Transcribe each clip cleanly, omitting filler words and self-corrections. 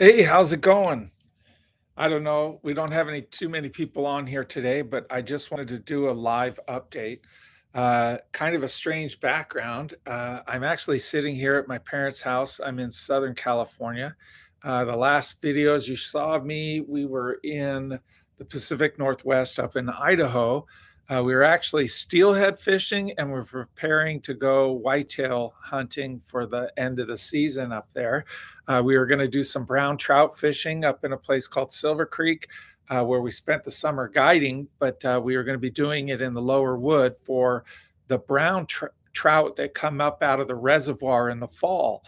Hey, how's it going? I don't know. We don't have any too many people on here today, but I just wanted to do a live update. Kind of a strange background. I'm actually sitting here at my parents' house. I'm in Southern California. The last videos you saw of me, we were in the Pacific Northwest up in Idaho. We were actually steelhead fishing and we're preparing to go whitetail hunting for the end of the season up there. We were going to do some brown trout fishing up in a place called Silver Creek, where we spent the summer guiding, but we were going to be doing it in the lower wood for the trout that come up out of the reservoir in the fall.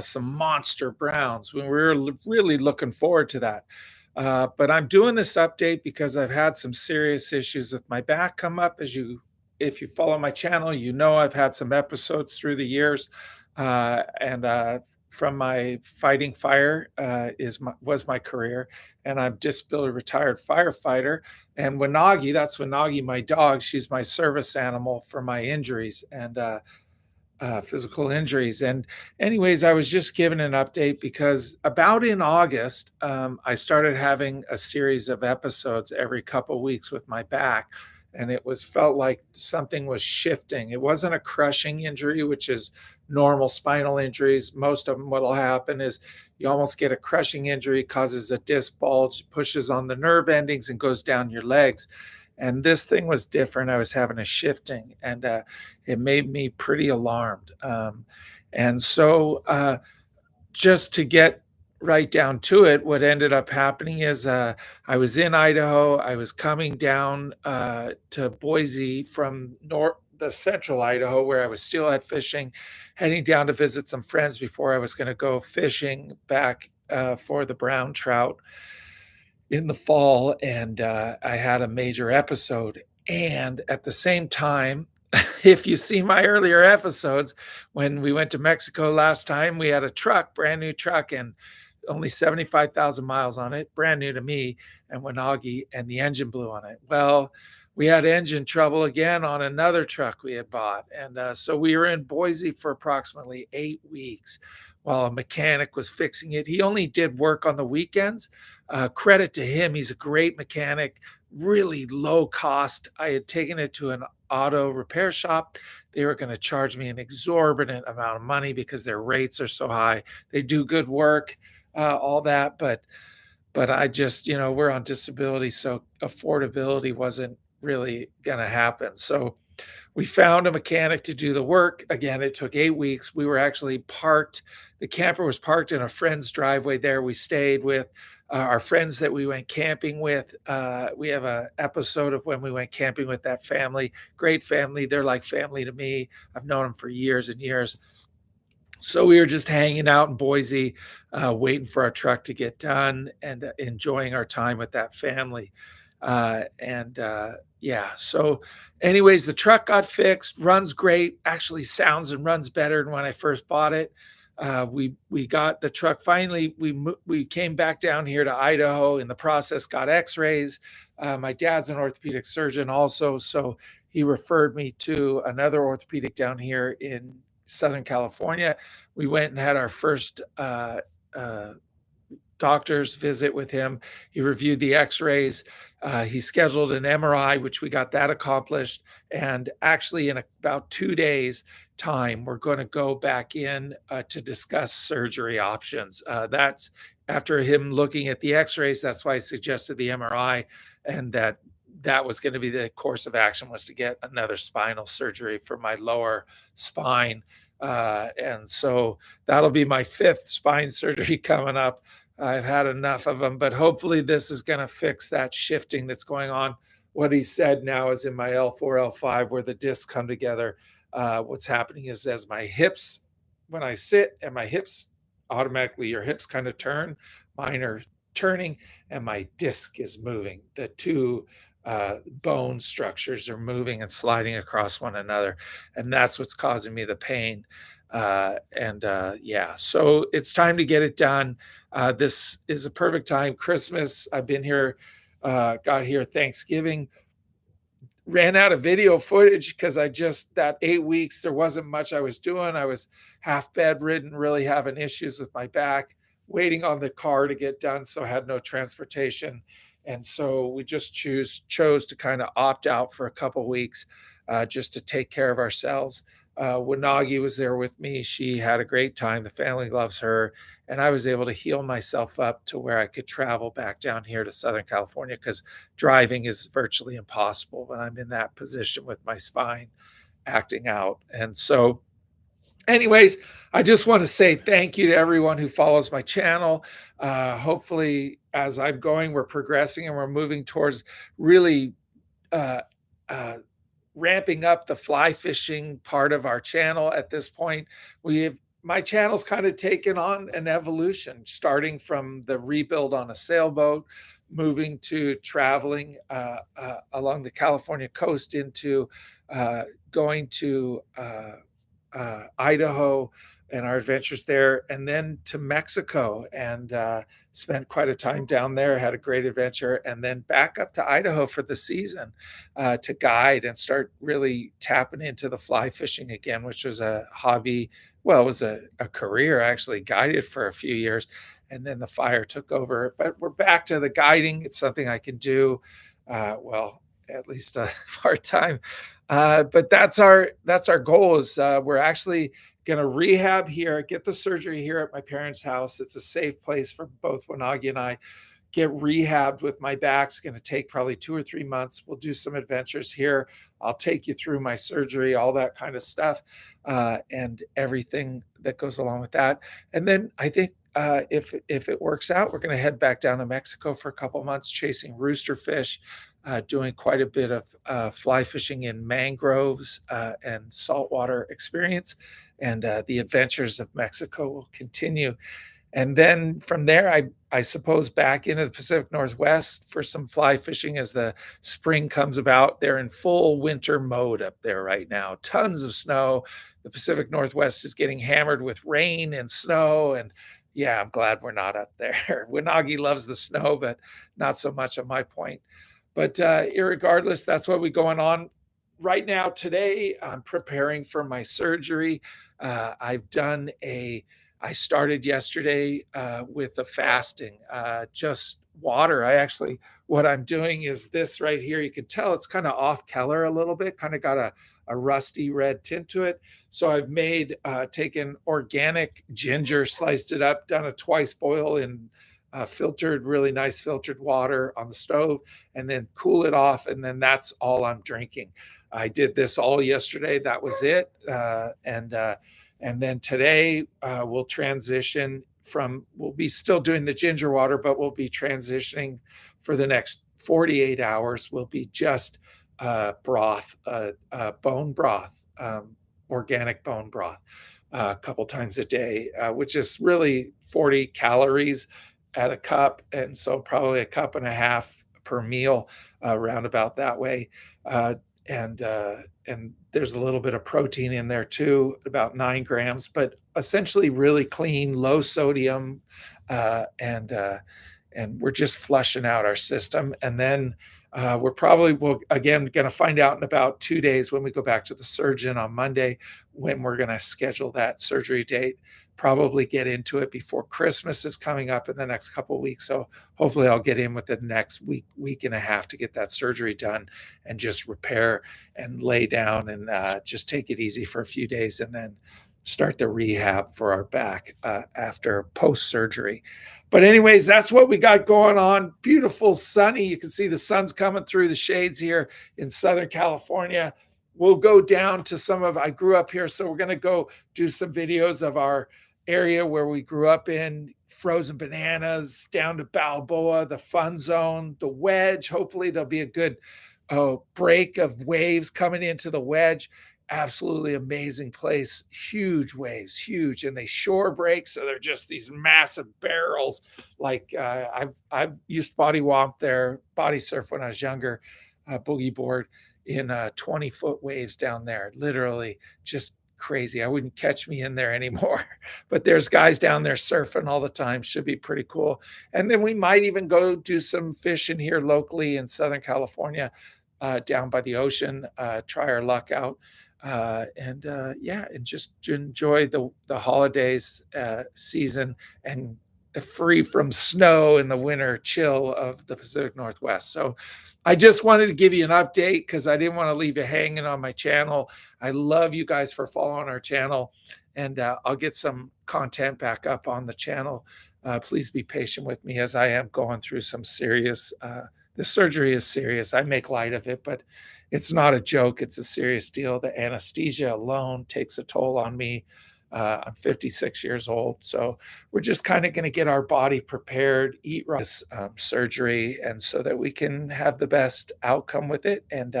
Some monster browns. We were really looking forward to that. But I'm doing this update because I've had some serious issues with my back come up. If you follow my channel, you know I've had some episodes through the years, and from my fighting fire was my career, and I'm disability retired firefighter. And Wanagi, that's Wanagi, my dog. She's my service animal for my injuries and physical injuries. And anyways, I was just given an update because about in August, I started having a series of episodes every couple of weeks with my back. And it was felt like something was shifting. It wasn't a crushing injury, which is normal spinal injuries. Most of them, what'll happen is you almost get a crushing injury, causes a disc bulge, pushes on the nerve endings and goes down your legs. And this thing was different. I was having a shifting, and it made me pretty alarmed. And so, just to get right down to it, what ended up happening is I was in Idaho. I was coming down to Boise from the central Idaho, where I was steelhead fishing, heading down to visit some friends before I was going to go fishing back for the brown trout in the fall, and I had a major episode. And at the same time, if you see my earlier episodes, when we went to Mexico last time, we had a truck, brand new truck, and only 75,000 miles on it, brand new to me and Wanagi, and the engine blew on it. Well, we had engine trouble again on another truck we had bought. And so we were in Boise for approximately 8 weeks while a mechanic was fixing it. He only did work on the weekends. Credit to him. He's a great mechanic, really low cost. I had taken it to an auto repair shop. They were going to charge me an exorbitant amount of money because their rates are so high. They do good work, all that, but I just, we're on disability, so affordability wasn't really going to happen. So we found a mechanic to do the work. Again, it took 8 weeks. We were actually parked. The camper was parked in a friend's driveway there. We stayed with our friends that we went camping with. We have an episode of when we went camping with that family. Great family. They're like family to me. I've known them for years and years. So we were just hanging out in Boise, waiting for our truck to get done and enjoying our time with that family. And yeah, so anyways, the truck got fixed, runs great, actually sounds and runs better than when I first bought it. We got the truck finally. We came back down here to Idaho. In the process, got X-rays. My dad's an orthopedic surgeon also, so he referred me to another orthopedic down here in Southern California. We went and had our first uh, doctor's visit with him. He reviewed the x-rays. He scheduled an MRI, which we got that accomplished. And actually, in about 2 days' time, we're going to go back in to discuss surgery options. That's after him looking at the x-rays. That's why I suggested the MRI, and that was going to be the course of action, was to get another spinal surgery for my lower spine. And so that'll be my fifth spine surgery coming up. I've had enough of them, but hopefully this is going to fix that shifting that's going on. What he said now is in my L4, L5, where the discs come together. What's happening is as my hips, when I sit and my hips, automatically your hips kind of turn, mine are turning, and my disc is moving. The two bone structures are moving and sliding across one another. And that's what's causing me the pain. And yeah, so it's time to get it done. This is a perfect time. Christmas, I've been here, got here Thanksgiving, ran out of video footage because that 8 weeks, there wasn't much I was doing. I was half bedridden, really having issues with my back. waiting on the car to get done, so I had no transportation. And so we just chose to kind of opt out for a couple weeks, just to take care of ourselves. Wanagi was there with me. She had a great time. The family loves her. And I was able to heal myself up to where I could travel back down here to Southern California because driving is virtually impossible when I'm in that position with my spine acting out. And so, anyways, I just want to say thank you to everyone who follows my channel. Hopefully, as I'm going, we're progressing and we're moving towards really uh, uh, ramping up the fly fishing part of our channel at this point. We have My channel's kind of taken on an evolution, starting from the rebuild on a sailboat, moving to traveling along the California coast into going to Idaho and our adventures there, and then to Mexico and spent quite a time down there, had a great adventure, and then back up to Idaho for the season to guide and start really tapping into the fly fishing again, which was a hobby. Well, it was a career. I actually guided for a few years and then the fire took over. But we're back to the guiding. It's something I can do, well, at least part time. But that's our goal is we're actually going to rehab here, get the surgery here at my parents' house. It's a safe place for both Wanagi and I. Get rehabbed with my back. It's going to take probably 2 or 3 months. We'll do some adventures here. I'll take you through my surgery, all that kind of stuff, and everything that goes along with that. And then I think if it works out, we're going to head back down to Mexico for a couple of months, chasing rooster fish, doing quite a bit of fly fishing in mangroves and saltwater experience. And the adventures of Mexico will continue. And then from there, I suppose back into the Pacific Northwest for some fly fishing as the spring comes about. They're in full winter mode up there right now. Tons of snow. The Pacific Northwest is getting hammered with rain and snow. And yeah, I'm glad we're not up there. Wanagi loves the snow, but not so much at my point. But irregardless, that's what we're going on right now. Today, I'm preparing for my surgery. I've done a I started yesterday with the fasting, just water. What I'm doing is this right here. You can tell it's kind of off color a little bit, kind of got a rusty red tint to it. So I've taken organic ginger, sliced it up, done a twice boil in filtered, really nice filtered water on the stove, and then cool it off. And then that's all I'm drinking. I did this all yesterday. That was it. And then today we'll be still doing the ginger water, but we'll be transitioning for the next 48 hours. We'll be just broth, bone broth, organic bone broth, a couple times a day, which is really 40 calories at a cup. And so probably a cup and a half per meal, roundabout that way. Uh, and there's a little bit of protein in there too, about 9 grams, but essentially really clean, low sodium, and we're just flushing out our system. And then we'll again going to find out in about 2 days when we go back to the surgeon on Monday when we're going to schedule that surgery date. Probably get into it before Christmas is coming up in the next couple of weeks. So hopefully I'll get in with the next week and a half to get that surgery done and just repair and lay down and just take it easy for a few days and then start the rehab for our back after post surgery. But anyways, that's what we got going on. Beautiful, sunny. You can see the sun's coming through the shades here in Southern California. We'll go down to I grew up here, so we're going to go do some videos of our area where we grew up in, frozen bananas, down to Balboa, the fun zone, the wedge. Hopefully there'll be a good break of waves coming into the wedge. Absolutely amazing place. Huge waves, huge, and they shore break, so they're just these massive barrels. Like I've used body surf when I was younger, boogie board in 20-foot waves down there. Literally just crazy. I wouldn't catch me in there anymore, but there's guys down there surfing all the time. Should be pretty cool. And then we might even go do some fishing here locally in Southern California, down by the ocean, try our luck out. And just enjoy the holidays season and free from snow in the winter chill of the Pacific Northwest. So I just wanted to give you an update because I didn't want to leave you hanging on my channel. I love you guys for following our channel, and I'll get some content back up on the channel. Please be patient with me as I am going through some serious. The surgery is serious. I make light of it, but it's not a joke. It's a serious deal. The anesthesia alone takes a toll on me. I'm 56 years old, so we're just kind of going to get our body prepared, eat right, this surgery, and so that we can have the best outcome with it and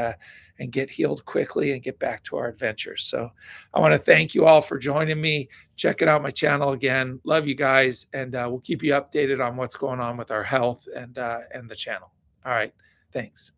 get healed quickly and get back to our adventures. So I want to thank you all for joining me, checking out my channel again. Love you guys, and we'll keep you updated on what's going on with our health and the channel. All right, thanks.